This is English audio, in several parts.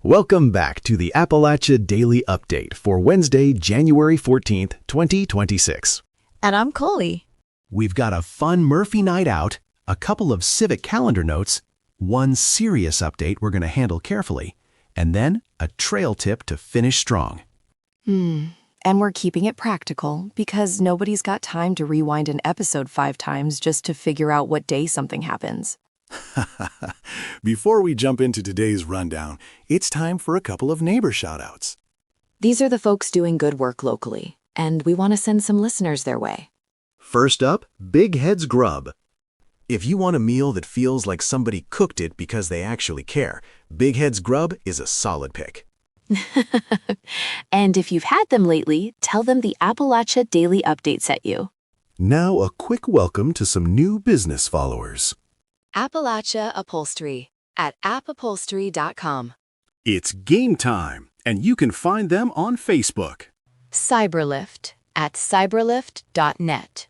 Welcome back to the Appalachia Daily Update for Wednesday, January 14th, 2026. And I'm Coley. We've got a fun Murphy night out, a couple of civic calendar notes, one serious update we're going to handle carefully, and then a trail tip to finish strong. And we're keeping it practical because nobody's got time to rewind an episode 5 times just to figure out what day something happens. Before we jump into today's rundown, it's time for a couple of neighbor shout-outs. These are the folks doing good work locally, and we want to send some listeners their way. First up, Big Head's Grub. If you want a meal that feels like somebody cooked it because they actually care, Big Head's Grub is a solid pick. And if you've had them lately, tell them the Appalachia Daily Update sent you. Now a quick welcome to some new business followers. Appalachia Upholstery at appupholstery.com. It's game time, and you can find them on Facebook. Cyberlift at cyberlift.net.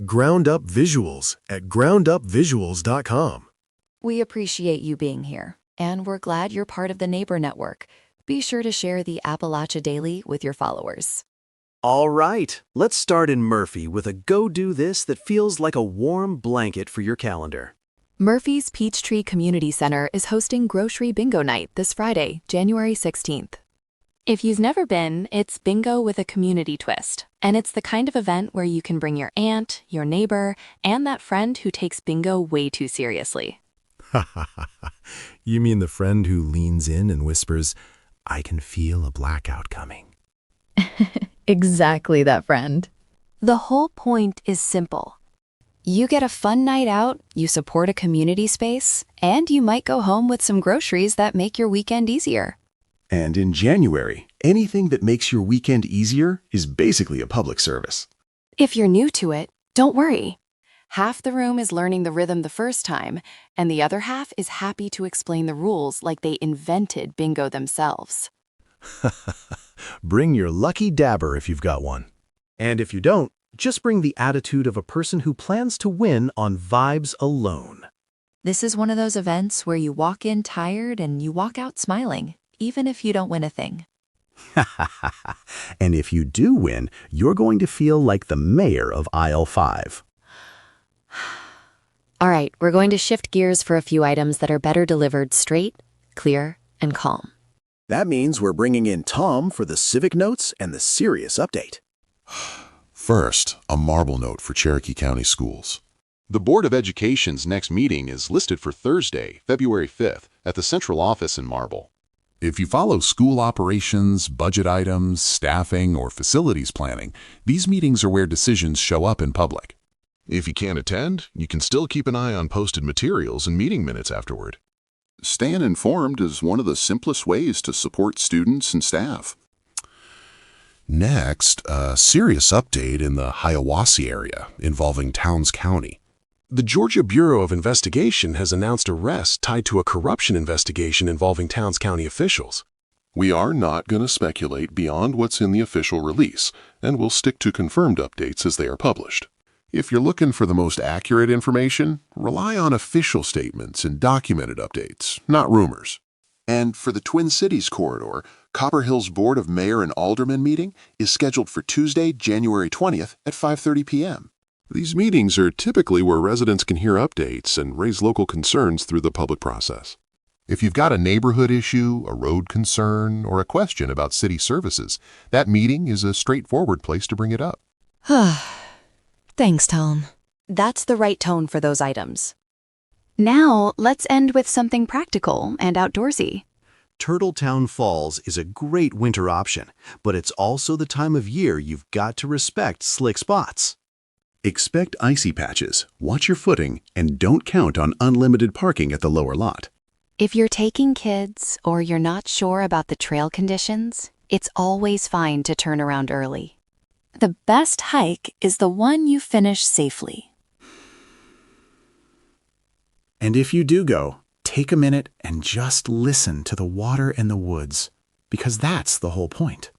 Ground Up Visuals at groundupvisuals.com. We appreciate you being here, and we're glad you're part of the Neighbor Network. Be sure to share the Appalachia Daily with your followers. All right, let's start in Murphy with a go-do this that feels like a warm blanket for your calendar. Murphy's Peachtree Community Center is hosting Grocery Bingo Night this Friday, January 16th. If you've never been, it's bingo with a community twist, and it's the kind of event where you can bring your aunt, your neighbor, and that friend who takes bingo way too seriously. You mean the friend who leans in and whispers, "I can feel a blackout coming." Exactly that friend. The whole point is simple. You get a fun night out, you support a community space, and you might go home with some groceries that make your weekend easier. And in January, anything that makes your weekend easier is basically a public service. If you're new to it, don't worry. Half the room is learning the rhythm the first time, and the other half is happy to explain the rules like they invented bingo themselves. Bring your lucky dabber if you've got one. And if you don't, just bring the attitude of a person who plans to win on vibes alone. This is one of those events where you walk in tired and you walk out smiling, even if you don't win a thing. And if you do win, you're going to feel like the mayor of Aisle 5. All right, we're going to shift gears for a few items that are better delivered straight, clear, and calm. That means we're bringing in Tom for the civic notes and the serious update. First, a marble note for Cherokee County Schools. The Board of Education's next meeting is listed for Thursday, February 5th, at the central office in Marble. If you follow school operations, budget items, staffing, or facilities planning, these meetings are where decisions show up in public. If you can't attend, you can still keep an eye on posted materials and meeting minutes afterward. Staying informed is one of the simplest ways to support students and staff. Next, a serious update in the Hiawassee area involving Towns County. The Georgia Bureau of Investigation has announced arrests tied to a corruption investigation involving Towns County officials. We are not going to speculate beyond what's in the official release, and we'll stick to confirmed updates as they are published. If you're looking for the most accurate information, rely on official statements and documented updates, not rumors. And for the Twin Cities corridor, Copper Hill's Board of Mayor and Alderman meeting is scheduled for Tuesday, January 20th at 5:30 p.m. These meetings are typically where residents can hear updates and raise local concerns through the public process. If you've got a neighborhood issue, a road concern, or a question about city services, that meeting is a straightforward place to bring it up. Thanks, Tom. That's the right tone for those items. Now, let's end with something practical and outdoorsy. Turtletown Falls is a great winter option, but it's also the time of year you've got to respect slick spots. Expect icy patches, watch your footing, and don't count on unlimited parking at the lower lot. If you're taking kids or you're not sure about the trail conditions, it's always fine to turn around early. The best hike is the one you finish safely. And if you do go, take a minute and just listen to the water and the woods, because that's the whole point.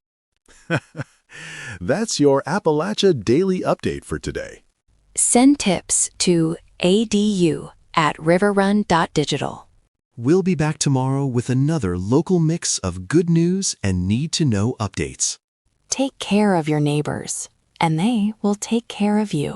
That's your Appalachia Daily Update for today. Send tips to adu@riverrun.digital. We'll be back tomorrow with another local mix of good news and need-to-know updates. Take care of your neighbors, and they will take care of you.